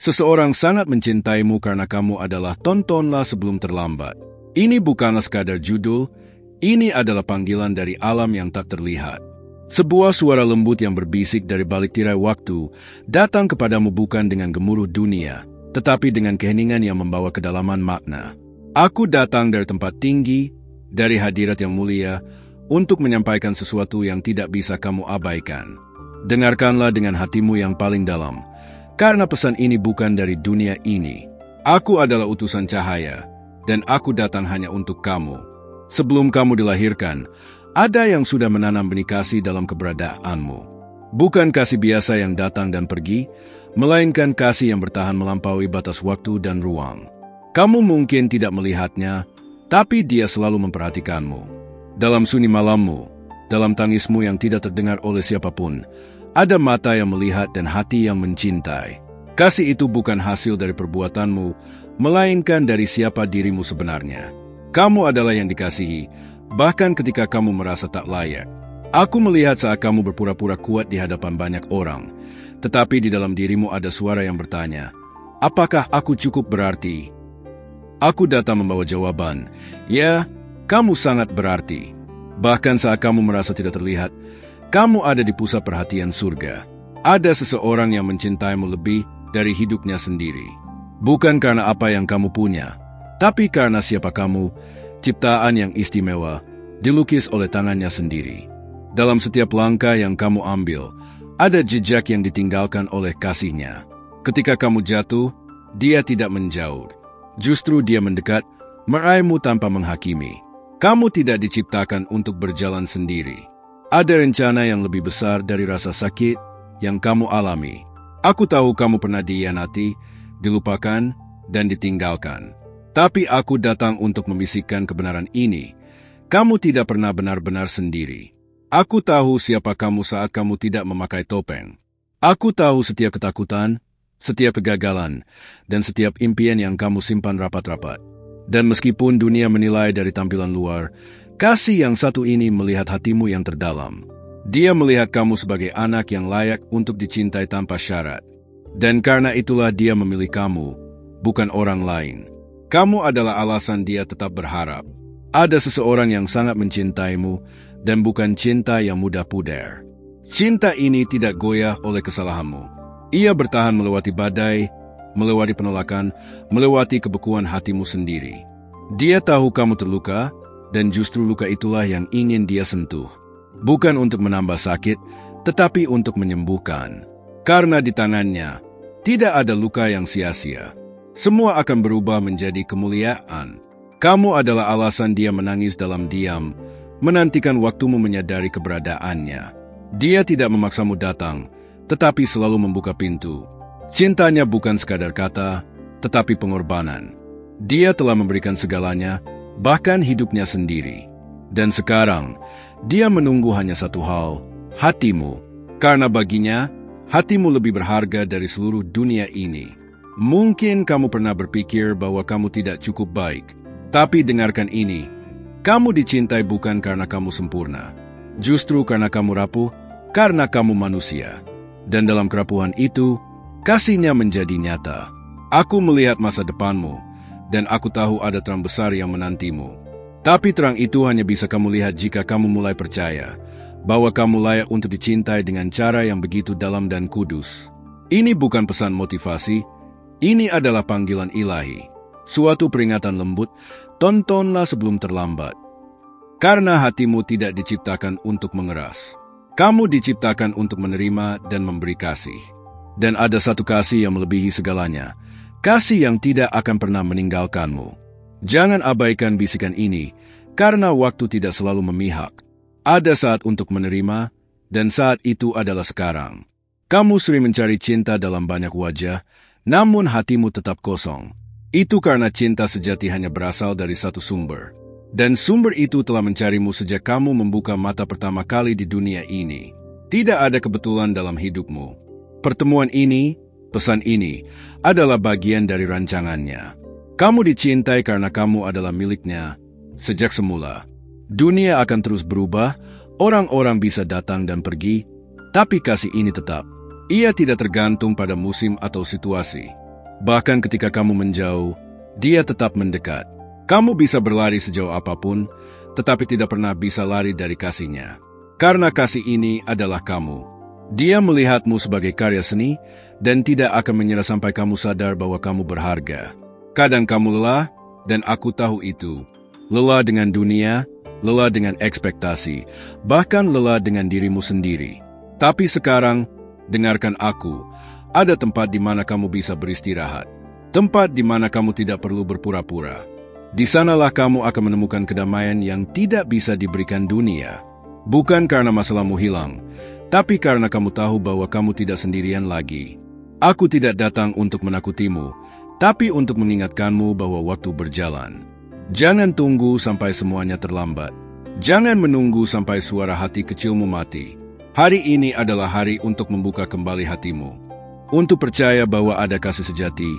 Seseorang sangat mencintaimu karena kamu adalah tontonlah sebelum terlambat. Ini bukanlah sekadar judul, ini adalah panggilan dari alam yang tak terlihat. Sebuah suara lembut yang berbisik dari balik tirai waktu datang kepadamu bukan dengan gemuruh dunia, tetapi dengan keheningan yang membawa kedalaman makna. Aku datang dari tempat tinggi, dari hadirat yang mulia, untuk menyampaikan sesuatu yang tidak bisa kamu abaikan. Dengarkanlah dengan hatimu yang paling dalam, karena pesan ini bukan dari dunia ini. Aku adalah utusan cahaya, dan aku datang hanya untuk kamu. Sebelum kamu dilahirkan, ada yang sudah menanam benih kasih dalam keberadaanmu. Bukan kasih biasa yang datang dan pergi, melainkan kasih yang bertahan melampaui batas waktu dan ruang. Kamu mungkin tidak melihatnya, tapi dia selalu memperhatikanmu. Dalam sunyi malammu, dalam tangismu yang tidak terdengar oleh siapapun, ada mata yang melihat dan hati yang mencintai. Kasih itu bukan hasil dari perbuatanmu, melainkan dari siapa dirimu sebenarnya. Kamu adalah yang dikasihi, bahkan ketika kamu merasa tak layak. Aku melihat saat kamu berpura-pura kuat di hadapan banyak orang, tetapi di dalam dirimu ada suara yang bertanya, apakah aku cukup berarti? Aku datang membawa jawaban, ya, kamu sangat berarti. Bahkan saat kamu merasa tidak terlihat, kamu ada di pusat perhatian surga. Ada seseorang yang mencintaimu lebih dari hidupnya sendiri. Bukan karena apa yang kamu punya, tapi karena siapa kamu, ciptaan yang istimewa, dilukis oleh tangannya sendiri. Dalam setiap langkah yang kamu ambil, ada jejak yang ditinggalkan oleh kasihnya. Ketika kamu jatuh, dia tidak menjauh. Justru dia mendekat, meraihmu tanpa menghakimi. Kamu tidak diciptakan untuk berjalan sendiri. Ada rencana yang lebih besar dari rasa sakit yang kamu alami. Aku tahu kamu pernah dihianati, dilupakan, dan ditinggalkan. Tapi aku datang untuk membisikkan kebenaran ini. Kamu tidak pernah benar-benar sendiri. Aku tahu siapa kamu saat kamu tidak memakai topeng. Aku tahu setiap ketakutan, setiap kegagalan, dan setiap impian yang kamu simpan rapat-rapat. Dan meskipun dunia menilai dari tampilan luar, kasih yang satu ini melihat hatimu yang terdalam. Dia melihat kamu sebagai anak yang layak untuk dicintai tanpa syarat. Dan karena itulah dia memilih kamu, bukan orang lain. Kamu adalah alasan dia tetap berharap. Ada seseorang yang sangat mencintaimu, dan bukan cinta yang mudah pudar. Cinta ini tidak goyah oleh kesalahanmu. Ia bertahan melewati badai, melewati penolakan, melewati kebekuan hatimu sendiri. Dia tahu kamu terluka, dan justru luka itulah yang ingin dia sentuh. Bukan untuk menambah sakit, tetapi untuk menyembuhkan. Karena di tangannya, tidak ada luka yang sia-sia. Semua akan berubah menjadi kemuliaan. Kamu adalah alasan dia menangis dalam diam, menantikan waktumu menyadari keberadaannya. Dia tidak memaksamu datang, tetapi selalu membuka pintu. Cintanya bukan sekadar kata, tetapi pengorbanan. Dia telah memberikan segalanya, bahkan hidupnya sendiri. Dan sekarang, dia menunggu hanya satu hal, hatimu. Karena baginya, hatimu lebih berharga dari seluruh dunia ini. Mungkin kamu pernah berpikir bahwa kamu tidak cukup baik. Tapi dengarkan ini, kamu dicintai bukan karena kamu sempurna. Justru karena kamu rapuh, karena kamu manusia. Dan dalam kerapuhan itu, kasihnya menjadi nyata. Aku melihat masa depanmu, dan aku tahu ada terang besar yang menantimu. Tapi terang itu hanya bisa kamu lihat jika kamu mulai percaya bahwa kamu layak untuk dicintai dengan cara yang begitu dalam dan kudus. Ini bukan pesan motivasi, ini adalah panggilan ilahi. Suatu peringatan lembut, tontonlah sebelum terlambat. Karena hatimu tidak diciptakan untuk mengeras. Kamu diciptakan untuk menerima dan memberi kasih. Dan ada satu kasih yang melebihi segalanya, kasih yang tidak akan pernah meninggalkanmu. Jangan abaikan bisikan ini, karena waktu tidak selalu memihak. Ada saat untuk menerima, dan saat itu adalah sekarang. Kamu sering mencari cinta dalam banyak wajah, namun hatimu tetap kosong. Itu karena cinta sejati hanya berasal dari satu sumber. Dan sumber itu telah mencarimu sejak kamu membuka mata pertama kali di dunia ini. Tidak ada kebetulan dalam hidupmu. Pertemuan ini, pesan ini, adalah bagian dari rancangannya. Kamu dicintai karena kamu adalah miliknya sejak semula. Dunia akan terus berubah, orang-orang bisa datang dan pergi, tapi kasih ini tetap. Ia tidak tergantung pada musim atau situasi. Bahkan ketika kamu menjauh, Dia tetap mendekat. Kamu bisa berlari sejauh apapun, tetapi tidak pernah bisa lari dari kasih-Nya. Karena kasih ini adalah kamu. Dia melihatmu sebagai karya seni dan tidak akan menyerah sampai kamu sadar bahwa kamu berharga. Kadang kamu lelah, dan aku tahu itu. Lelah dengan dunia, lelah dengan ekspektasi, bahkan lelah dengan dirimu sendiri. Tapi sekarang, dengarkan aku. Ada tempat di mana kamu bisa beristirahat. Tempat di mana kamu tidak perlu berpura-pura. Di sanalah kamu akan menemukan kedamaian yang tidak bisa diberikan dunia. Bukan karena masalahmu hilang, tapi karena kamu tahu bahwa kamu tidak sendirian lagi. Aku tidak datang untuk menakutimu, tapi untuk mengingatkanmu bahwa waktu berjalan. Jangan tunggu sampai semuanya terlambat. Jangan menunggu sampai suara hati kecilmu mati. Hari ini adalah hari untuk membuka kembali hatimu. Untuk percaya bahwa ada kasih sejati,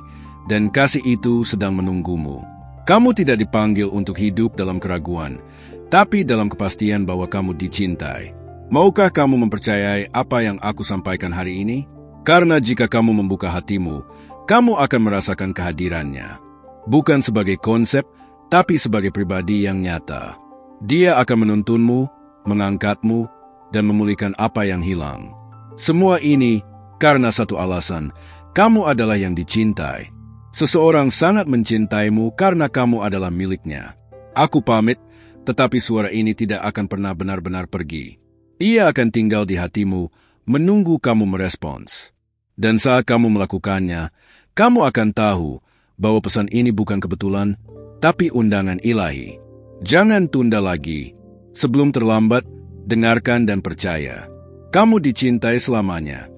dan kasih itu sedang menunggumu. Kamu tidak dipanggil untuk hidup dalam keraguan, tapi dalam kepastian bahwa kamu dicintai. Maukah kamu mempercayai apa yang aku sampaikan hari ini? Karena jika kamu membuka hatimu, kamu akan merasakan kehadirannya. Bukan sebagai konsep, tapi sebagai pribadi yang nyata. Dia akan menuntunmu, mengangkatmu, dan memulihkan apa yang hilang. Semua ini karena satu alasan, kamu adalah yang dicintai. Seseorang sangat mencintaimu karena kamu adalah miliknya. Aku pamit, tetapi suara ini tidak akan pernah benar-benar pergi. Ia akan tinggal di hatimu, menunggu kamu merespons. Dan saat kamu melakukannya, kamu akan tahu bahwa pesan ini bukan kebetulan, tapi undangan ilahi. Jangan tunda lagi. Sebelum terlambat, dengarkan dan percaya. Kamu dicintai selamanya.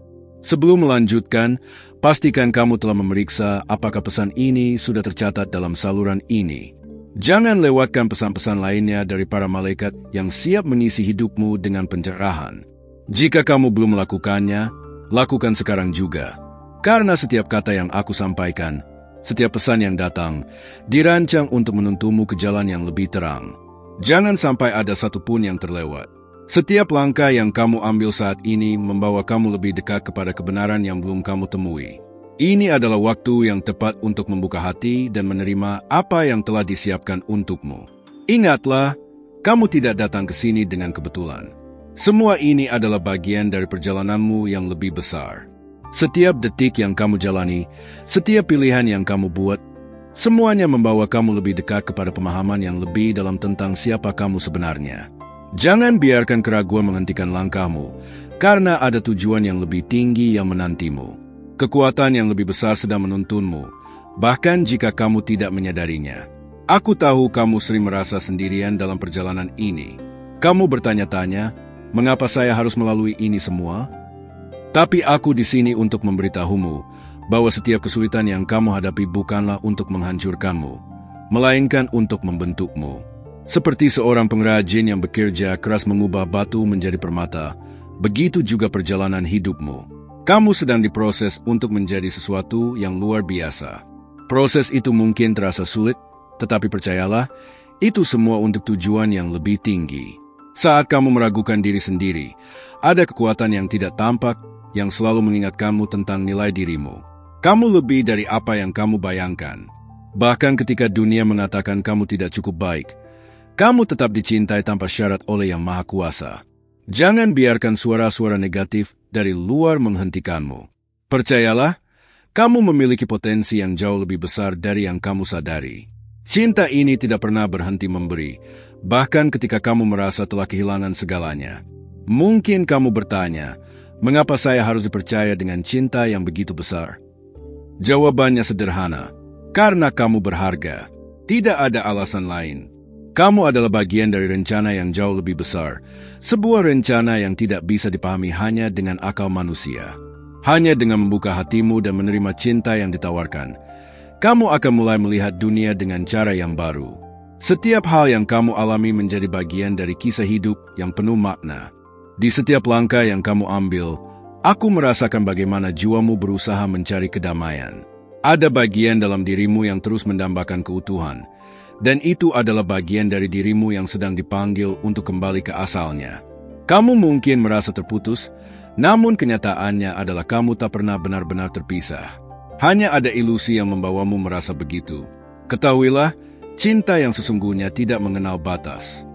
Sebelum melanjutkan, pastikan kamu telah memeriksa apakah pesan ini sudah tercatat dalam saluran ini. Jangan lewatkan pesan-pesan lainnya dari para malaikat yang siap mengisi hidupmu dengan pencerahan. Jika kamu belum melakukannya, lakukan sekarang juga. Karena setiap kata yang aku sampaikan, setiap pesan yang datang, dirancang untuk menuntunmu ke jalan yang lebih terang. Jangan sampai ada satupun yang terlewat. Setiap langkah yang kamu ambil saat ini membawa kamu lebih dekat kepada kebenaran yang belum kamu temui. Ini adalah waktu yang tepat untuk membuka hati dan menerima apa yang telah disiapkan untukmu. Ingatlah, kamu tidak datang ke sini dengan kebetulan. Semua ini adalah bagian dari perjalananmu yang lebih besar. Setiap detik yang kamu jalani, setiap pilihan yang kamu buat, semuanya membawa kamu lebih dekat kepada pemahaman yang lebih dalam tentang siapa kamu sebenarnya. Jangan biarkan keraguan menghentikan langkahmu, karena ada tujuan yang lebih tinggi yang menantimu. Kekuatan yang lebih besar sedang menuntunmu, bahkan jika kamu tidak menyadarinya. Aku tahu kamu sering merasa sendirian dalam perjalanan ini. Kamu bertanya-tanya, mengapa saya harus melalui ini semua? Tapi aku di sini untuk memberitahumu bahwa setiap kesulitan yang kamu hadapi bukanlah untuk menghancurkanmu, melainkan untuk membentukmu. Seperti seorang pengrajin yang bekerja keras mengubah batu menjadi permata, begitu juga perjalanan hidupmu. Kamu sedang diproses untuk menjadi sesuatu yang luar biasa. Proses itu mungkin terasa sulit, tetapi percayalah, itu semua untuk tujuan yang lebih tinggi. Saat kamu meragukan diri sendiri, ada kekuatan yang tidak tampak yang selalu mengingatkanmu tentang nilai dirimu. Kamu lebih dari apa yang kamu bayangkan. Bahkan ketika dunia mengatakan kamu tidak cukup baik, kamu tetap dicintai tanpa syarat oleh Yang Maha Kuasa. Jangan biarkan suara-suara negatif dari luar menghentikanmu. Percayalah, kamu memiliki potensi yang jauh lebih besar dari yang kamu sadari. Cinta ini tidak pernah berhenti memberi, bahkan ketika kamu merasa telah kehilangan segalanya. Mungkin kamu bertanya, mengapa saya harus dipercaya dengan cinta yang begitu besar? Jawabannya sederhana, karena kamu berharga. Tidak ada alasan lain. Kamu adalah bagian dari rencana yang jauh lebih besar, sebuah rencana yang tidak bisa dipahami hanya dengan akal manusia. Hanya dengan membuka hatimu dan menerima cinta yang ditawarkan, kamu akan mulai melihat dunia dengan cara yang baru. Setiap hal yang kamu alami menjadi bagian dari kisah hidup yang penuh makna. Di setiap langkah yang kamu ambil, aku merasakan bagaimana jiwamu berusaha mencari kedamaian. Ada bagian dalam dirimu yang terus mendambakan keutuhan, dan itu adalah bagian dari dirimu yang sedang dipanggil untuk kembali ke asalnya. Kamu mungkin merasa terputus, namun kenyataannya adalah kamu tak pernah benar-benar terpisah. Hanya ada ilusi yang membawamu merasa begitu. Ketahuilah, cinta yang sesungguhnya tidak mengenal batas.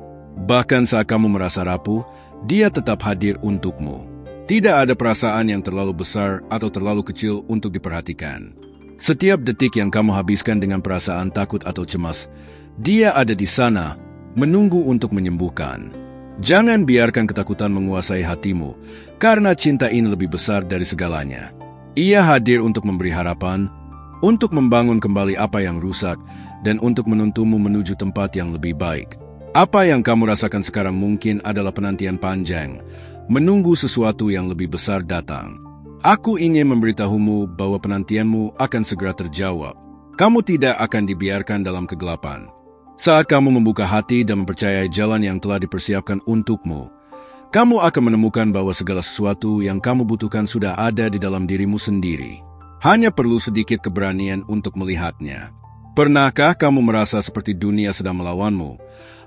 Bahkan saat kamu merasa rapuh, dia tetap hadir untukmu. Tidak ada perasaan yang terlalu besar atau terlalu kecil untuk diperhatikan. Setiap detik yang kamu habiskan dengan perasaan takut atau cemas, dia ada di sana, menunggu untuk menyembuhkan. Jangan biarkan ketakutan menguasai hatimu, karena cinta ini lebih besar dari segalanya. Ia hadir untuk memberi harapan, untuk membangun kembali apa yang rusak, dan untuk menuntunmu menuju tempat yang lebih baik. Apa yang kamu rasakan sekarang mungkin adalah penantian panjang, menunggu sesuatu yang lebih besar datang. Aku ingin memberitahumu bahwa penantianmu akan segera terjawab. Kamu tidak akan dibiarkan dalam kegelapan. Saat kamu membuka hati dan mempercayai jalan yang telah dipersiapkan untukmu, kamu akan menemukan bahwa segala sesuatu yang kamu butuhkan sudah ada di dalam dirimu sendiri. Hanya perlu sedikit keberanian untuk melihatnya. Pernahkah kamu merasa seperti dunia sedang melawanmu,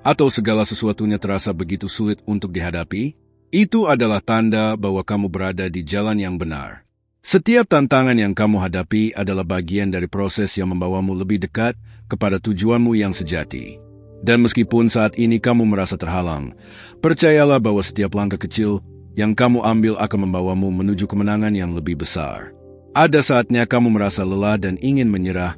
atau segala sesuatunya terasa begitu sulit untuk dihadapi? Itu adalah tanda bahwa kamu berada di jalan yang benar. Setiap tantangan yang kamu hadapi adalah bagian dari proses yang membawamu lebih dekat kepada tujuanmu yang sejati. Dan meskipun saat ini kamu merasa terhalang, percayalah bahwa setiap langkah kecil yang kamu ambil akan membawamu menuju kemenangan yang lebih besar. Ada saatnya kamu merasa lelah dan ingin menyerah,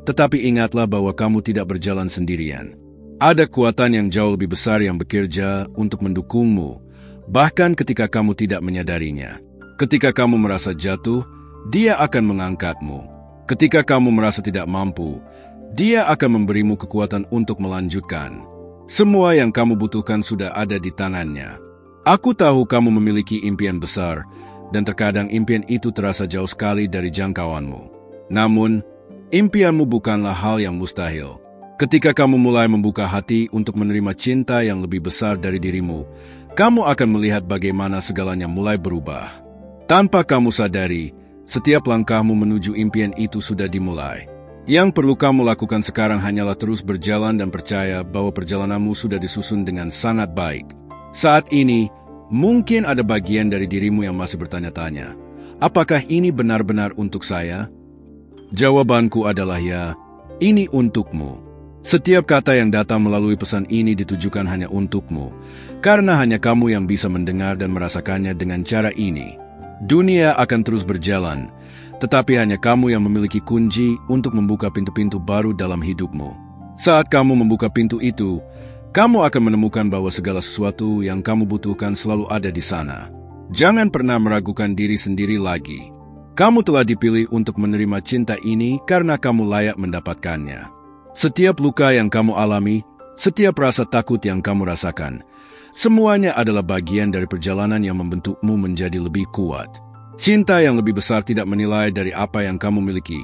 tetapi ingatlah bahwa kamu tidak berjalan sendirian. Ada kekuatan yang jauh lebih besar yang bekerja untuk mendukungmu, bahkan ketika kamu tidak menyadarinya. Ketika kamu merasa jatuh, dia akan mengangkatmu. Ketika kamu merasa tidak mampu, dia akan memberimu kekuatan untuk melanjutkan. Semua yang kamu butuhkan sudah ada di tangannya. Aku tahu kamu memiliki impian besar, dan terkadang impian itu terasa jauh sekali dari jangkauanmu. Namun, impianmu bukanlah hal yang mustahil. Ketika kamu mulai membuka hati untuk menerima cinta yang lebih besar dari dirimu, kamu akan melihat bagaimana segalanya mulai berubah. Tanpa kamu sadari, setiap langkahmu menuju impian itu sudah dimulai. Yang perlu kamu lakukan sekarang hanyalah terus berjalan dan percaya bahwa perjalananmu sudah disusun dengan sangat baik. Saat ini, mungkin ada bagian dari dirimu yang masih bertanya-tanya, apakah ini benar-benar untuk saya? Jawabanku adalah ya, ini untukmu. Setiap kata yang datang melalui pesan ini ditujukan hanya untukmu, karena hanya kamu yang bisa mendengar dan merasakannya dengan cara ini. Dunia akan terus berjalan, tetapi hanya kamu yang memiliki kunci untuk membuka pintu-pintu baru dalam hidupmu. Saat kamu membuka pintu itu, kamu akan menemukan bahwa segala sesuatu yang kamu butuhkan selalu ada di sana. Jangan pernah meragukan diri sendiri lagi. Kamu telah dipilih untuk menerima cinta ini karena kamu layak mendapatkannya. Setiap luka yang kamu alami, setiap rasa takut yang kamu rasakan, semuanya adalah bagian dari perjalanan yang membentukmu menjadi lebih kuat. Cinta yang lebih besar tidak menilai dari apa yang kamu miliki,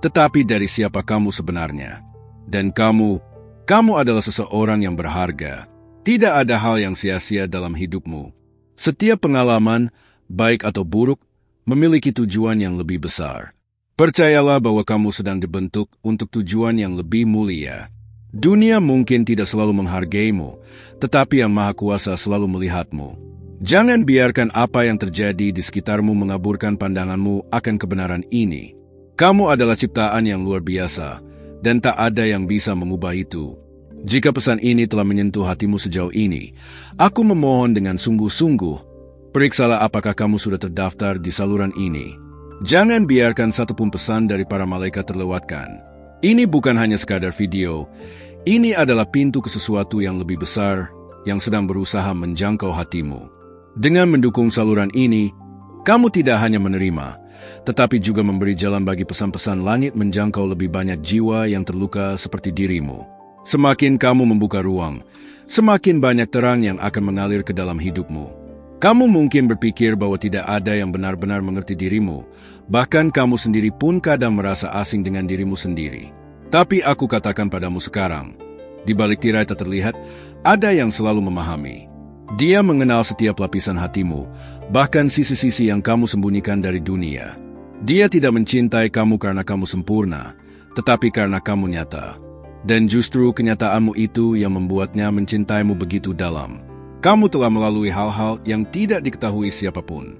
tetapi dari siapa kamu sebenarnya. Dan kamu adalah seseorang yang berharga. Tidak ada hal yang sia-sia dalam hidupmu. Setiap pengalaman, baik atau buruk, memiliki tujuan yang lebih besar. Percayalah bahwa kamu sedang dibentuk untuk tujuan yang lebih mulia. Dunia mungkin tidak selalu menghargaimu, tetapi Yang Maha Kuasa selalu melihatmu. Jangan biarkan apa yang terjadi di sekitarmu mengaburkan pandanganmu akan kebenaran ini. Kamu adalah ciptaan yang luar biasa, dan tak ada yang bisa mengubah itu. Jika pesan ini telah menyentuh hatimu sejauh ini, aku memohon dengan sungguh-sungguh, periksalah apakah kamu sudah terdaftar di saluran ini. Jangan biarkan satupun pesan dari para malaikat terlewatkan. Ini bukan hanya sekadar video, ini adalah pintu ke sesuatu yang lebih besar yang sedang berusaha menjangkau hatimu. Dengan mendukung saluran ini, kamu tidak hanya menerima, tetapi juga memberi jalan bagi pesan-pesan langit menjangkau lebih banyak jiwa yang terluka seperti dirimu. Semakin kamu membuka ruang, semakin banyak terang yang akan mengalir ke dalam hidupmu. Kamu mungkin berpikir bahwa tidak ada yang benar-benar mengerti dirimu, bahkan kamu sendiri pun kadang merasa asing dengan dirimu sendiri. Tapi aku katakan padamu sekarang, di balik tirai tak terlihat, ada yang selalu memahami. Dia mengenal setiap lapisan hatimu, bahkan sisi-sisi yang kamu sembunyikan dari dunia. Dia tidak mencintai kamu karena kamu sempurna, tetapi karena kamu nyata. Dan justru kenyataanmu itu yang membuatnya mencintaimu begitu dalam. Kamu telah melalui hal-hal yang tidak diketahui siapapun.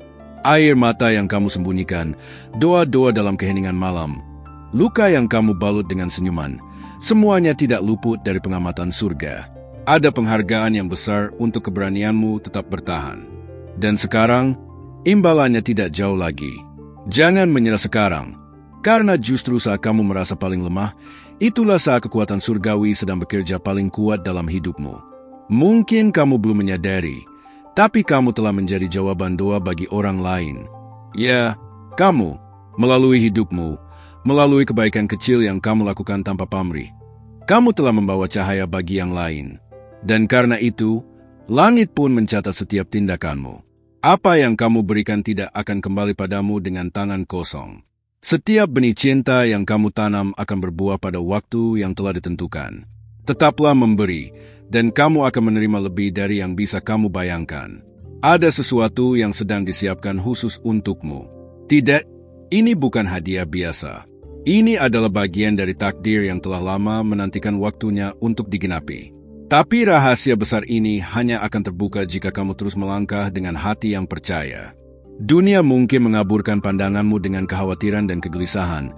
air mata yang kamu sembunyikan, doa-doa dalam keheningan malam, luka yang kamu balut dengan senyuman, semuanya tidak luput dari pengamatan surga. Ada penghargaan yang besar untuk keberanianmu tetap bertahan. Dan sekarang, imbalannya tidak jauh lagi. Jangan menyerah sekarang, karena justru saat kamu merasa paling lemah, itulah saat kekuatan surgawi sedang bekerja paling kuat dalam hidupmu. Mungkin kamu belum menyadari, tapi kamu telah menjadi jawaban doa bagi orang lain. Ya, kamu, melalui hidupmu, melalui kebaikan kecil yang kamu lakukan tanpa pamrih, kamu telah membawa cahaya bagi yang lain. Dan karena itu, langit pun mencatat setiap tindakanmu. Apa yang kamu berikan tidak akan kembali padamu dengan tangan kosong. Setiap benih cinta yang kamu tanam akan berbuah pada waktu yang telah ditentukan. Tetaplah memberi, dan kamu akan menerima lebih dari yang bisa kamu bayangkan. Ada sesuatu yang sedang disiapkan khusus untukmu. Tidak, ini bukan hadiah biasa. Ini adalah bagian dari takdir yang telah lama menantikan waktunya untuk digenapi. Tapi rahasia besar ini hanya akan terbuka jika kamu terus melangkah dengan hati yang percaya. Dunia mungkin mengaburkan pandanganmu dengan kekhawatiran dan kegelisahan,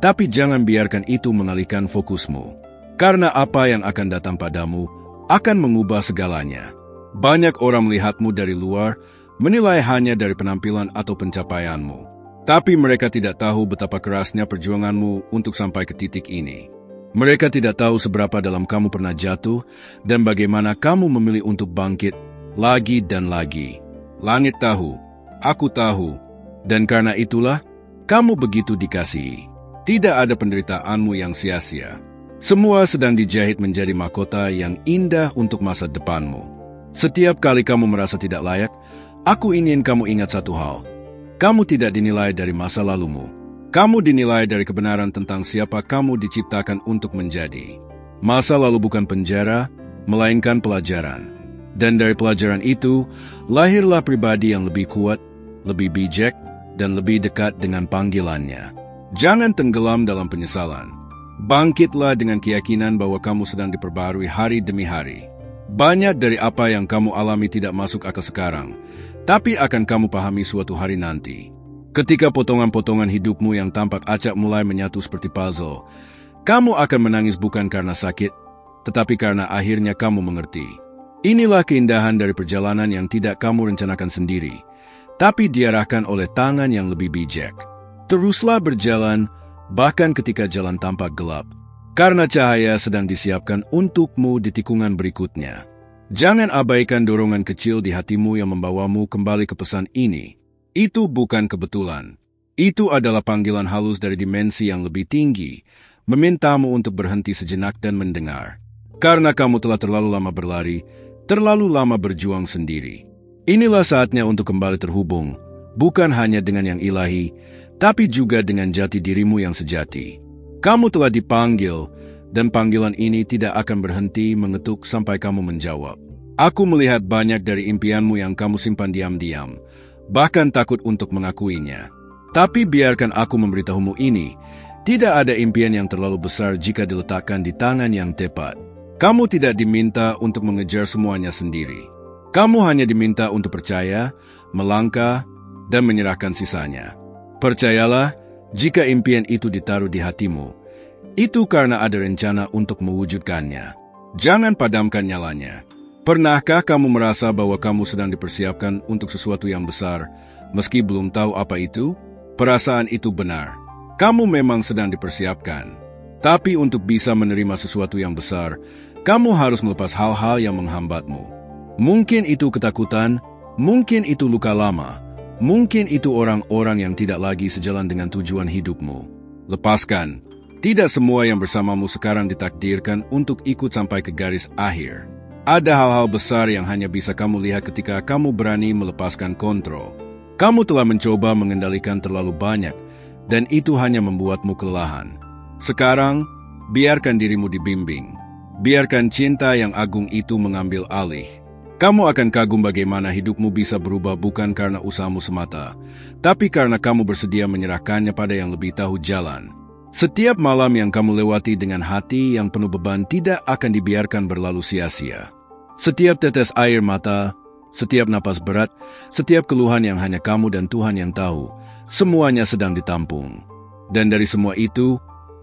tapi jangan biarkan itu mengalihkan fokusmu. Karena apa yang akan datang padamu akan mengubah segalanya. Banyak orang melihatmu dari luar, menilai hanya dari penampilan atau pencapaianmu. Tapi mereka tidak tahu betapa kerasnya perjuanganmu untuk sampai ke titik ini. Mereka tidak tahu seberapa dalam kamu pernah jatuh dan bagaimana kamu memilih untuk bangkit lagi dan lagi. Langit tahu, aku tahu, dan karena itulah kamu begitu dikasihi. Tidak ada penderitaanmu yang sia-sia. Semua sedang dijahit menjadi mahkota yang indah untuk masa depanmu. Setiap kali kamu merasa tidak layak, aku ingin kamu ingat satu hal. Kamu tidak dinilai dari masa lalumu. Kamu dinilai dari kebenaran tentang siapa kamu diciptakan untuk menjadi. Masa lalu bukan penjara, melainkan pelajaran. Dan dari pelajaran itu, lahirlah pribadi yang lebih kuat, lebih bijak, dan lebih dekat dengan panggilannya. Jangan tenggelam dalam penyesalan. Bangkitlah dengan keyakinan bahwa kamu sedang diperbaharui hari demi hari. Banyak dari apa yang kamu alami tidak masuk akal sekarang, tapi akan kamu pahami suatu hari nanti. Ketika potongan-potongan hidupmu yang tampak acak mulai menyatu seperti puzzle, kamu akan menangis bukan karena sakit, tetapi karena akhirnya kamu mengerti. Inilah keindahan dari perjalanan yang tidak kamu rencanakan sendiri, tapi diarahkan oleh tangan yang lebih bijak. Teruslah berjalan, bahkan ketika jalan tampak gelap, karena cahaya sedang disiapkan untukmu di tikungan berikutnya. Jangan abaikan dorongan kecil di hatimu yang membawamu kembali ke pesan ini. Itu bukan kebetulan. Itu adalah panggilan halus dari dimensi yang lebih tinggi, memintamu untuk berhenti sejenak dan mendengar. Karena kamu telah terlalu lama berlari, terlalu lama berjuang sendiri. Inilah saatnya untuk kembali terhubung, bukan hanya dengan yang ilahi, tapi juga dengan jati dirimu yang sejati. Kamu telah dipanggil, dan panggilan ini tidak akan berhenti mengetuk sampai kamu menjawab. Aku melihat banyak dari impianmu yang kamu simpan diam-diam, bahkan takut untuk mengakuinya. Tapi biarkan aku memberitahumu ini, tidak ada impian yang terlalu besar jika diletakkan di tangan yang tepat. Kamu tidak diminta untuk mengejar semuanya sendiri. Kamu hanya diminta untuk percaya, melangkah, dan menyerahkan sisanya. Percayalah, jika impian itu ditaruh di hatimu, itu karena ada rencana untuk mewujudkannya. Jangan padamkan nyalanya. Pernahkah kamu merasa bahwa kamu sedang dipersiapkan untuk sesuatu yang besar, meski belum tahu apa itu? Perasaan itu benar. Kamu memang sedang dipersiapkan. Tapi untuk bisa menerima sesuatu yang besar, kamu harus melepas hal-hal yang menghambatmu. Mungkin itu ketakutan, mungkin itu luka lama, mungkin itu orang-orang yang tidak lagi sejalan dengan tujuan hidupmu. Lepaskan. Tidak semua yang bersamamu sekarang ditakdirkan untuk ikut sampai ke garis akhir. Ada hal-hal besar yang hanya bisa kamu lihat ketika kamu berani melepaskan kontrol. Kamu telah mencoba mengendalikan terlalu banyak, dan itu hanya membuatmu kelelahan. Sekarang, biarkan dirimu dibimbing. Biarkan cinta yang agung itu mengambil alih. Kamu akan kagum bagaimana hidupmu bisa berubah bukan karena usahamu semata, tapi karena kamu bersedia menyerahkannya pada yang lebih tahu jalan. Setiap malam yang kamu lewati dengan hati yang penuh beban tidak akan dibiarkan berlalu sia-sia. Setiap tetes air mata, Setiap napas berat, setiap keluhan yang hanya kamu dan Tuhan yang tahu, semuanya sedang ditampung. Dan dari semua itu,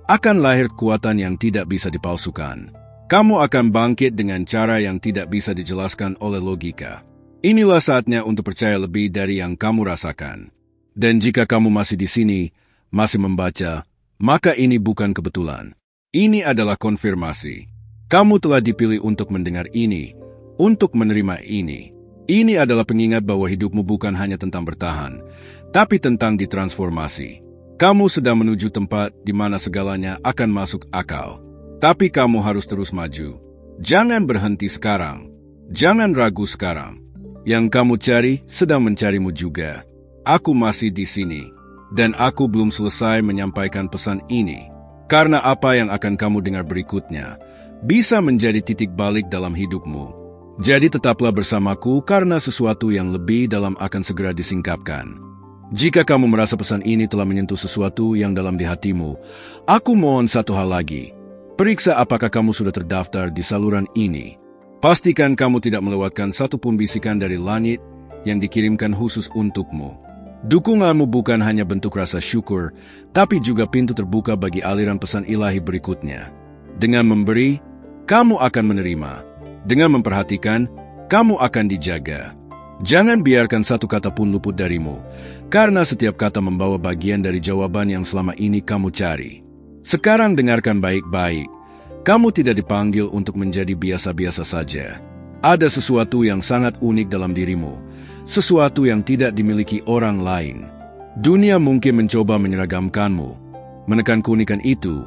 akan lahir kekuatan yang tidak bisa dipalsukan. Kamu akan bangkit dengan cara yang tidak bisa dijelaskan oleh logika. Inilah saatnya untuk percaya lebih dari yang kamu rasakan. Dan jika kamu masih di sini, masih membaca, maka ini bukan kebetulan. Ini adalah konfirmasi. Kamu telah dipilih untuk mendengar ini, untuk menerima ini. Ini adalah pengingat bahwa hidupmu bukan hanya tentang bertahan, tapi tentang ditransformasi. Kamu sedang menuju tempat di mana segalanya akan masuk akal. Tapi kamu harus terus maju. Jangan berhenti sekarang. Jangan ragu sekarang. Yang kamu cari sedang mencarimu juga. Aku masih di sini. Dan aku belum selesai menyampaikan pesan ini. Karena apa yang akan kamu dengar berikutnya bisa menjadi titik balik dalam hidupmu. Jadi tetaplah bersamaku karena sesuatu yang lebih dalam akan segera disingkapkan. Jika kamu merasa pesan ini telah menyentuh sesuatu yang dalam di hatimu, aku mohon satu hal lagi. Periksa apakah kamu sudah terdaftar di saluran ini. Pastikan kamu tidak melewatkan satupun bisikan dari langit yang dikirimkan khusus untukmu. Dukunganmu bukan hanya bentuk rasa syukur, tapi juga pintu terbuka bagi aliran pesan ilahi berikutnya. Dengan memberi, kamu akan menerima. Dengan memperhatikan, kamu akan dijaga. Jangan biarkan satu kata pun luput darimu, karena setiap kata membawa bagian dari jawaban yang selama ini kamu cari. Sekarang dengarkan baik-baik. Kamu tidak dipanggil untuk menjadi biasa-biasa saja. Ada sesuatu yang sangat unik dalam dirimu, sesuatu yang tidak dimiliki orang lain. Dunia mungkin mencoba menyeragamkanmu, menekan keunikan itu,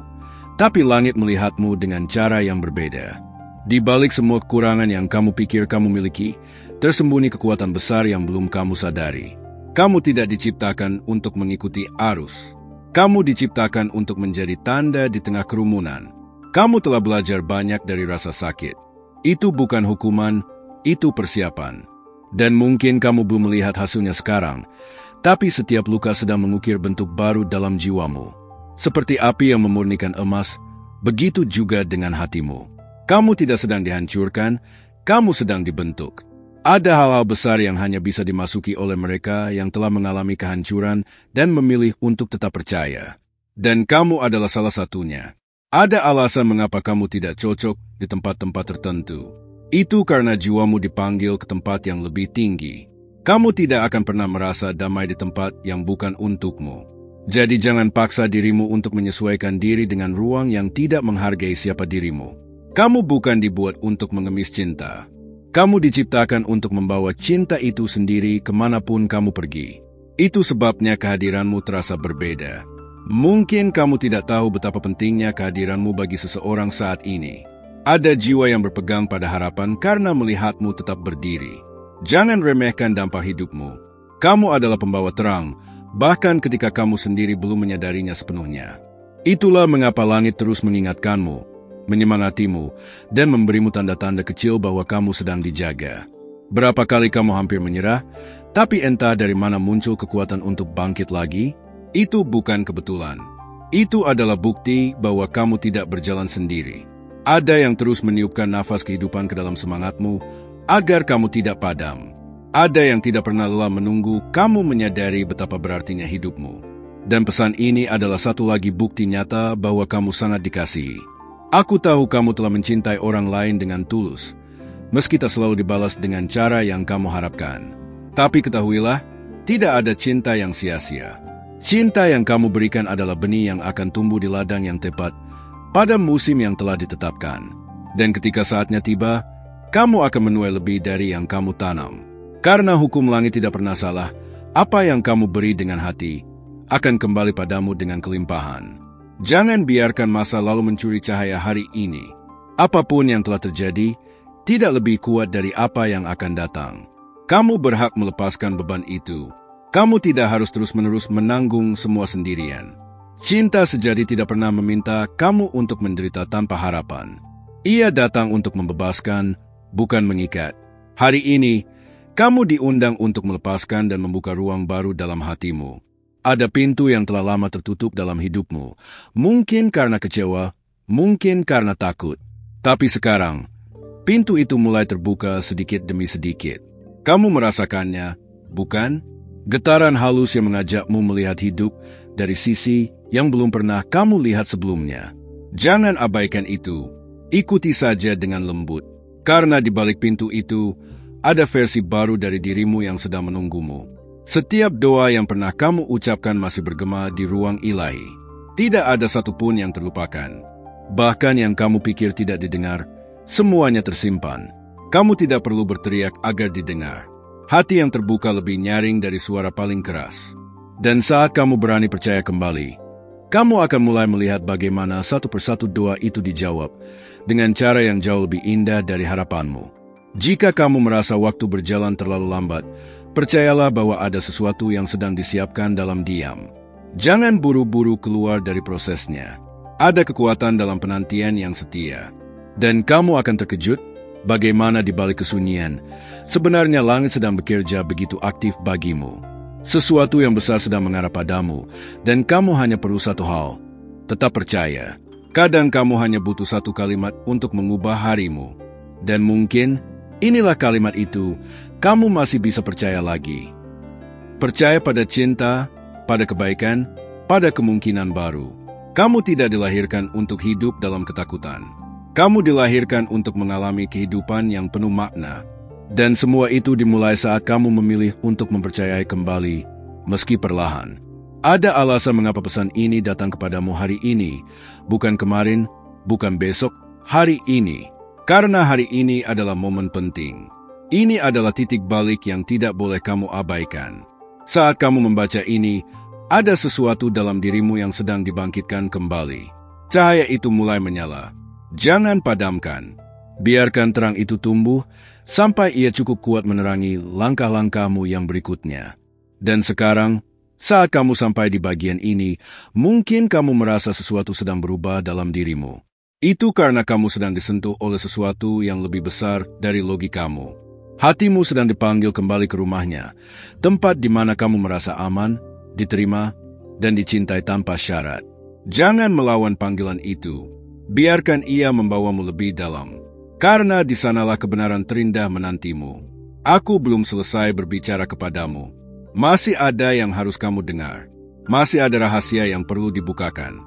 tapi langit melihatmu dengan cara yang berbeda. Di balik semua kekurangan yang kamu pikir kamu miliki, tersembunyi kekuatan besar yang belum kamu sadari. Kamu tidak diciptakan untuk mengikuti arus. Kamu diciptakan untuk menjadi tanda di tengah kerumunan. Kamu telah belajar banyak dari rasa sakit. Itu bukan hukuman, itu persiapan. Dan mungkin kamu belum melihat hasilnya sekarang, tapi setiap luka sedang mengukir bentuk baru dalam jiwamu. Seperti api yang memurnikan emas, begitu juga dengan hatimu. Kamu tidak sedang dihancurkan, kamu sedang dibentuk. Ada hal-hal besar yang hanya bisa dimasuki oleh mereka yang telah mengalami kehancuran dan memilih untuk tetap percaya. Dan kamu adalah salah satunya. Ada alasan mengapa kamu tidak cocok di tempat-tempat tertentu. Itu karena jiwamu dipanggil ke tempat yang lebih tinggi. Kamu tidak akan pernah merasa damai di tempat yang bukan untukmu. Jadi jangan paksa dirimu untuk menyesuaikan diri dengan ruang yang tidak menghargai siapa dirimu. Kamu bukan dibuat untuk mengemis cinta. Kamu diciptakan untuk membawa cinta itu sendiri kemanapun kamu pergi. Itu sebabnya kehadiranmu terasa berbeda. Mungkin kamu tidak tahu betapa pentingnya kehadiranmu bagi seseorang saat ini. Ada jiwa yang berpegang pada harapan karena melihatmu tetap berdiri. Jangan remehkan dampak hidupmu. Kamu adalah pembawa terang, bahkan ketika kamu sendiri belum menyadarinya sepenuhnya. Itulah mengapa langit terus mengingatkanmu, menyemangatimu, dan memberimu tanda-tanda kecil bahwa kamu sedang dijaga. Berapa kali kamu hampir menyerah, tapi entah dari mana muncul kekuatan untuk bangkit lagi? Itu bukan kebetulan. Itu adalah bukti bahwa kamu tidak berjalan sendiri. Ada yang terus meniupkan nafas kehidupan ke dalam semangatmu, agar kamu tidak padam. Ada yang tidak pernah lelah menunggu kamu menyadari betapa berartinya hidupmu. Dan pesan ini adalah satu lagi bukti nyata bahwa kamu sangat dikasihi. Aku tahu kamu telah mencintai orang lain dengan tulus, meski tak selalu dibalas dengan cara yang kamu harapkan. Tapi ketahuilah, tidak ada cinta yang sia-sia. Cinta yang kamu berikan adalah benih yang akan tumbuh di ladang yang tepat pada musim yang telah ditetapkan. Dan ketika saatnya tiba, kamu akan menuai lebih dari yang kamu tanam. Karena hukum langit tidak pernah salah, apa yang kamu beri dengan hati akan kembali padamu dengan kelimpahan. Jangan biarkan masa lalu mencuri cahaya hari ini. Apapun yang telah terjadi, tidak lebih kuat dari apa yang akan datang. Kamu berhak melepaskan beban itu. Kamu tidak harus terus-menerus menanggung semua sendirian. Cinta sejati tidak pernah meminta kamu untuk menderita tanpa harapan. Ia datang untuk membebaskan, bukan mengikat. Hari ini, kamu diundang untuk melepaskan dan membuka ruang baru dalam hatimu. Ada pintu yang telah lama tertutup dalam hidupmu. Mungkin karena kecewa, mungkin karena takut. Tapi sekarang, pintu itu mulai terbuka sedikit demi sedikit. Kamu merasakannya, bukan? Getaran halus yang mengajakmu melihat hidup dari sisi yang belum pernah kamu lihat sebelumnya. Jangan abaikan itu. Ikuti saja dengan lembut. Karena di balik pintu itu, ada versi baru dari dirimu yang sedang menunggumu. Setiap doa yang pernah kamu ucapkan masih bergema di ruang ilahi. Tidak ada satupun yang terlupakan. Bahkan yang kamu pikir tidak didengar, semuanya tersimpan. Kamu tidak perlu berteriak agar didengar. Hati yang terbuka lebih nyaring dari suara paling keras. Dan saat kamu berani percaya kembali, kamu akan mulai melihat bagaimana satu persatu doa itu dijawab dengan cara yang jauh lebih indah dari harapanmu. Jika kamu merasa waktu berjalan terlalu lambat, percayalah bahwa ada sesuatu yang sedang disiapkan dalam diam. Jangan buru-buru keluar dari prosesnya. Ada kekuatan dalam penantian yang setia. Dan kamu akan terkejut bagaimana di balik kesunyian, sebenarnya langit sedang bekerja begitu aktif bagimu. Sesuatu yang besar sedang mengarah padamu, dan kamu hanya perlu satu hal. Tetap percaya. Kadang kamu hanya butuh satu kalimat untuk mengubah harimu. Dan mungkin, inilah kalimat itu, kamu masih bisa percaya lagi. Percaya pada cinta, pada kebaikan, pada kemungkinan baru. Kamu tidak dilahirkan untuk hidup dalam ketakutan. Kamu dilahirkan untuk mengalami kehidupan yang penuh makna. Dan semua itu dimulai saat kamu memilih untuk mempercayai kembali, meski perlahan. Ada alasan mengapa pesan ini datang kepadamu hari ini, bukan kemarin, bukan besok, hari ini. Karena hari ini adalah momen penting. Ini adalah titik balik yang tidak boleh kamu abaikan. Saat kamu membaca ini, ada sesuatu dalam dirimu yang sedang dibangkitkan kembali. Cahaya itu mulai menyala. Jangan padamkan. Biarkan terang itu tumbuh sampai ia cukup kuat menerangi langkah-langkahmu yang berikutnya. Dan sekarang, saat kamu sampai di bagian ini, mungkin kamu merasa sesuatu sedang berubah dalam dirimu. Itu karena kamu sedang disentuh oleh sesuatu yang lebih besar dari logikamu. Hatimu sedang dipanggil kembali ke rumahnya, tempat di mana kamu merasa aman, diterima, dan dicintai tanpa syarat. Jangan melawan panggilan itu. Biarkan ia membawamu lebih dalam. Karena di sanalah kebenaran terindah menantimu. Aku belum selesai berbicara kepadamu. Masih ada yang harus kamu dengar. Masih ada rahasia yang perlu dibukakan.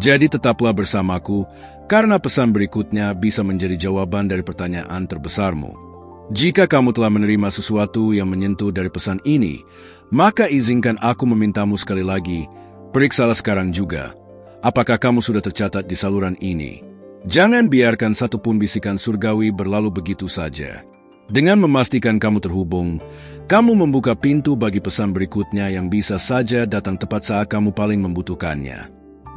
Jadi tetaplah bersamaku, karena pesan berikutnya bisa menjadi jawaban dari pertanyaan terbesarmu. Jika kamu telah menerima sesuatu yang menyentuh dari pesan ini, maka izinkan aku memintamu sekali lagi, periksalah sekarang juga. Apakah kamu sudah tercatat di saluran ini? Jangan biarkan satupun bisikan surgawi berlalu begitu saja. Dengan memastikan kamu terhubung, kamu membuka pintu bagi pesan berikutnya yang bisa saja datang tepat saat kamu paling membutuhkannya.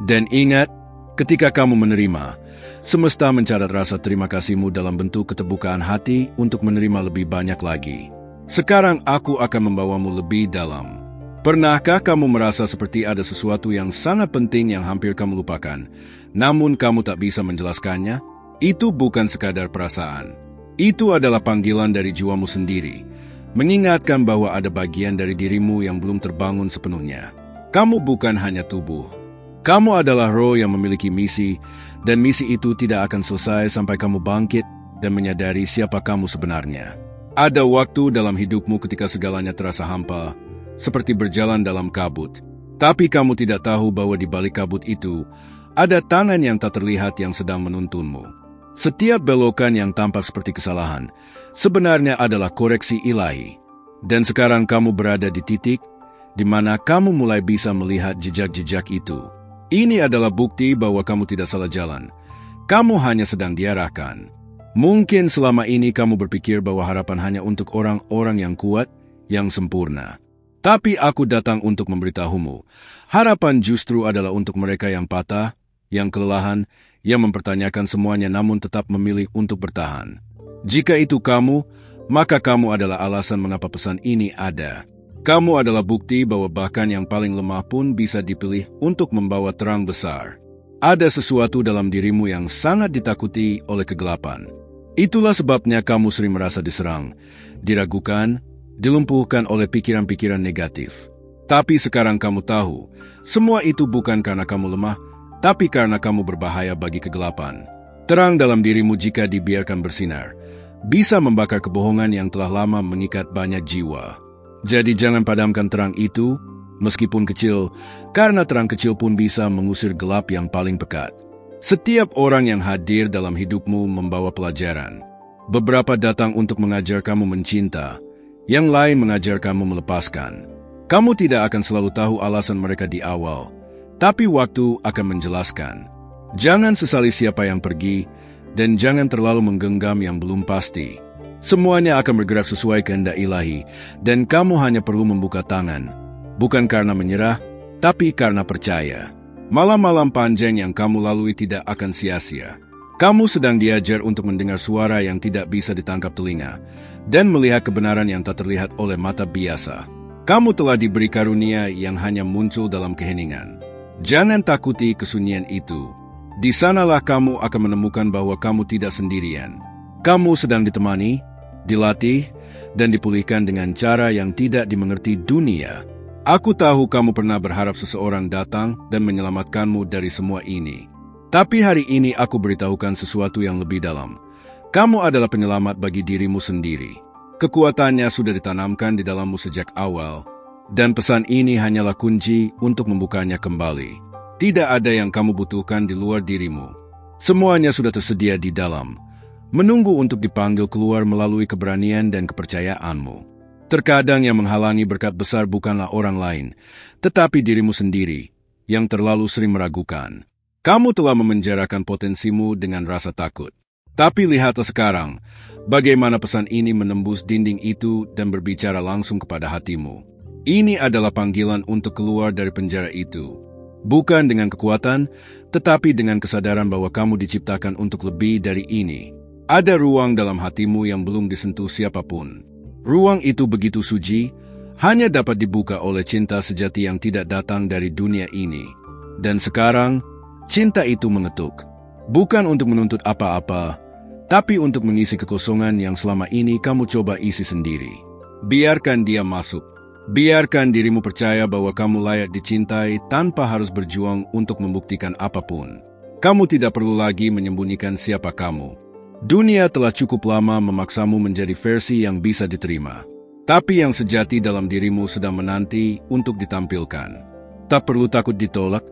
Dan ingat, ketika kamu menerima, semesta mencatat rasa terima kasihmu dalam bentuk keterbukaan hati untuk menerima lebih banyak lagi. Sekarang aku akan membawamu lebih dalam. Pernahkah kamu merasa seperti ada sesuatu yang sangat penting yang hampir kamu lupakan, namun kamu tak bisa menjelaskannya? Itu bukan sekadar perasaan. Itu adalah panggilan dari jiwamu sendiri, mengingatkan bahwa ada bagian dari dirimu yang belum terbangun sepenuhnya. Kamu bukan hanya tubuh. Kamu adalah roh yang memiliki misi, dan misi itu tidak akan selesai sampai kamu bangkit dan menyadari siapa kamu sebenarnya. Ada waktu dalam hidupmu ketika segalanya terasa hampa, seperti berjalan dalam kabut. Tapi kamu tidak tahu bahwa di balik kabut itu, ada tangan yang tak terlihat yang sedang menuntunmu. Setiap belokan yang tampak seperti kesalahan, sebenarnya adalah koreksi ilahi. Dan sekarang kamu berada di titik di mana kamu mulai bisa melihat jejak-jejak itu. Ini adalah bukti bahwa kamu tidak salah jalan. Kamu hanya sedang diarahkan. Mungkin selama ini kamu berpikir bahwa harapan hanya untuk orang-orang yang kuat, yang sempurna. Tapi aku datang untuk memberitahumu, harapan justru adalah untuk mereka yang patah, yang kelelahan, yang mempertanyakan semuanya namun tetap memilih untuk bertahan. Jika itu kamu, maka kamu adalah alasan mengapa pesan ini ada. Kamu adalah bukti bahwa bahkan yang paling lemah pun bisa dipilih untuk membawa terang besar. Ada sesuatu dalam dirimu yang sangat ditakuti oleh kegelapan. Itulah sebabnya kamu sering merasa diserang, diragukan, dilumpuhkan oleh pikiran-pikiran negatif. Tapi sekarang kamu tahu, semua itu bukan karena kamu lemah, tapi karena kamu berbahaya bagi kegelapan. Terang dalam dirimu jika dibiarkan bersinar, bisa membakar kebohongan yang telah lama mengikat banyak jiwa. Jadi jangan padamkan terang itu, meskipun kecil, karena terang kecil pun bisa mengusir gelap yang paling pekat. Setiap orang yang hadir dalam hidupmu membawa pelajaran. Beberapa datang untuk mengajar kamu mencinta, yang lain mengajar kamu melepaskan. Kamu tidak akan selalu tahu alasan mereka di awal, tapi waktu akan menjelaskan. Jangan sesali siapa yang pergi, dan jangan terlalu menggenggam yang belum pasti. Semuanya akan bergerak sesuai kehendak ilahi, dan kamu hanya perlu membuka tangan. Bukan karena menyerah, tapi karena percaya. Malam-malam panjang yang kamu lalui tidak akan sia-sia. Kamu sedang diajar untuk mendengar suara yang tidak bisa ditangkap telinga, dan melihat kebenaran yang tak terlihat oleh mata biasa. Kamu telah diberi karunia yang hanya muncul dalam keheningan. Jangan takuti kesunyian itu. Di sanalah kamu akan menemukan bahwa kamu tidak sendirian. Kamu sedang ditemani, dilatih, dan dipulihkan dengan cara yang tidak dimengerti dunia. Aku tahu kamu pernah berharap seseorang datang dan menyelamatkanmu dari semua ini. Tapi hari ini aku beritahukan sesuatu yang lebih dalam. Kamu adalah penyelamat bagi dirimu sendiri. Kekuatannya sudah ditanamkan di dalammu sejak awal, dan pesan ini hanyalah kunci untuk membukanya kembali. Tidak ada yang kamu butuhkan di luar dirimu. Semuanya sudah tersedia di dalam, menunggu untuk dipanggil keluar melalui keberanian dan kepercayaanmu. Terkadang yang menghalangi berkat besar bukanlah orang lain, tetapi dirimu sendiri, yang terlalu sering meragukan. Kamu telah memenjarakan potensimu dengan rasa takut. Tapi lihatlah sekarang, bagaimana pesan ini menembus dinding itu dan berbicara langsung kepada hatimu. Ini adalah panggilan untuk keluar dari penjara itu. Bukan dengan kekuatan, tetapi dengan kesadaran bahwa kamu diciptakan untuk lebih dari ini. Ada ruang dalam hatimu yang belum disentuh siapapun. Ruang itu begitu suci, hanya dapat dibuka oleh cinta sejati yang tidak datang dari dunia ini. Dan sekarang, cinta itu mengetuk. Bukan untuk menuntut apa-apa, tapi untuk mengisi kekosongan yang selama ini kamu coba isi sendiri. Biarkan dia masuk. Biarkan dirimu percaya bahwa kamu layak dicintai tanpa harus berjuang untuk membuktikan apapun. Kamu tidak perlu lagi menyembunyikan siapa kamu. Dunia telah cukup lama memaksamu menjadi versi yang bisa diterima. Tapi yang sejati dalam dirimu sedang menanti untuk ditampilkan. Tak perlu takut ditolak,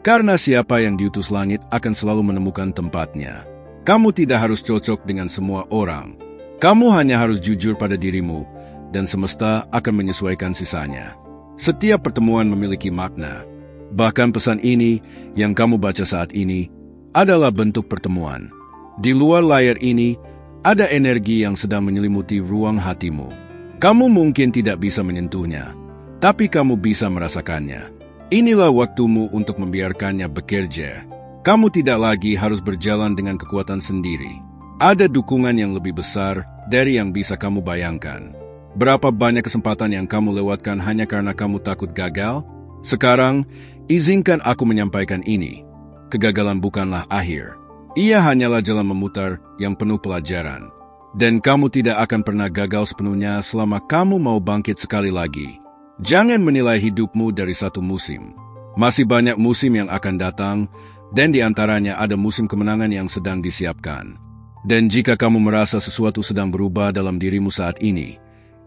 karena siapa yang diutus langit akan selalu menemukan tempatnya. Kamu tidak harus cocok dengan semua orang. Kamu hanya harus jujur pada dirimu, dan semesta akan menyesuaikan sisanya. Setiap pertemuan memiliki makna. Bahkan pesan ini yang kamu baca saat ini adalah bentuk pertemuan. Di luar layar ini, ada energi yang sedang menyelimuti ruang hatimu. Kamu mungkin tidak bisa menyentuhnya, tapi kamu bisa merasakannya. Inilah waktumu untuk membiarkannya bekerja. Kamu tidak lagi harus berjalan dengan kekuatan sendiri. Ada dukungan yang lebih besar dari yang bisa kamu bayangkan. Berapa banyak kesempatan yang kamu lewatkan hanya karena kamu takut gagal? Sekarang, izinkan aku menyampaikan ini. Kegagalan bukanlah akhir. Ia hanyalah jalan memutar yang penuh pelajaran. Dan kamu tidak akan pernah gagal sepenuhnya selama kamu mau bangkit sekali lagi. Jangan menilai hidupmu dari satu musim. Masih banyak musim yang akan datang, dan di antaranya ada musim kemenangan yang sedang disiapkan. Dan jika kamu merasa sesuatu sedang berubah dalam dirimu saat ini,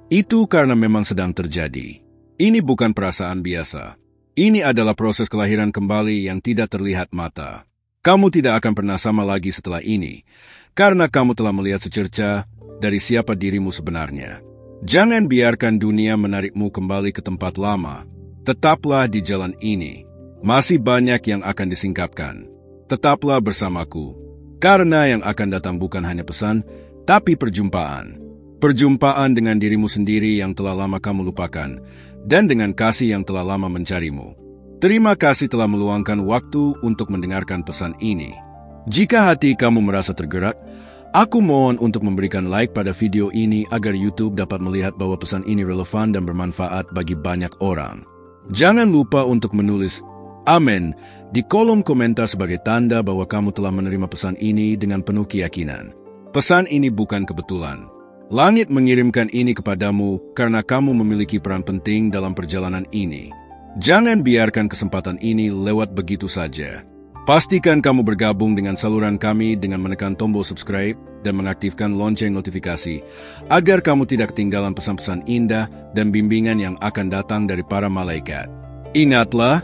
itu karena memang sedang terjadi. Ini bukan perasaan biasa. Ini adalah proses kelahiran kembali yang tidak terlihat mata. Kamu tidak akan pernah sama lagi setelah ini, karena kamu telah melihat secerca dari siapa dirimu sebenarnya. Jangan biarkan dunia menarikmu kembali ke tempat lama. Tetaplah di jalan ini. Masih banyak yang akan disingkapkan. Tetaplah bersamaku, karena yang akan datang bukan hanya pesan, tapi perjumpaan. Perjumpaan dengan dirimu sendiri yang telah lama kamu lupakan, dan dengan kasih yang telah lama mencarimu. Terima kasih telah meluangkan waktu untuk mendengarkan pesan ini. Jika hati kamu merasa tergerak, aku mohon untuk memberikan like pada video ini agar YouTube dapat melihat bahwa pesan ini relevan dan bermanfaat bagi banyak orang. Jangan lupa untuk menulis Amin di kolom komentar sebagai tanda bahwa kamu telah menerima pesan ini dengan penuh keyakinan. Pesan ini bukan kebetulan. Langit mengirimkan ini kepadamu karena kamu memiliki peran penting dalam perjalanan ini. Jangan biarkan kesempatan ini lewat begitu saja. Pastikan kamu bergabung dengan saluran kami dengan menekan tombol subscribe dan mengaktifkan lonceng notifikasi agar kamu tidak ketinggalan pesan-pesan indah dan bimbingan yang akan datang dari para malaikat. Ingatlah,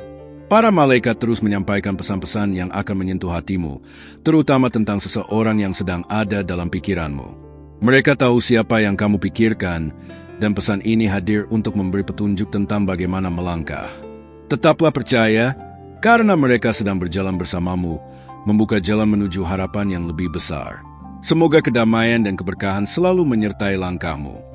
para malaikat terus menyampaikan pesan-pesan yang akan menyentuh hatimu, terutama tentang seseorang yang sedang ada dalam pikiranmu. Mereka tahu siapa yang kamu pikirkan, dan pesan ini hadir untuk memberi petunjuk tentang bagaimana melangkah. Tetaplah percaya, karena mereka sedang berjalan bersamamu, membuka jalan menuju harapan yang lebih besar. Semoga kedamaian dan keberkahan selalu menyertai langkahmu.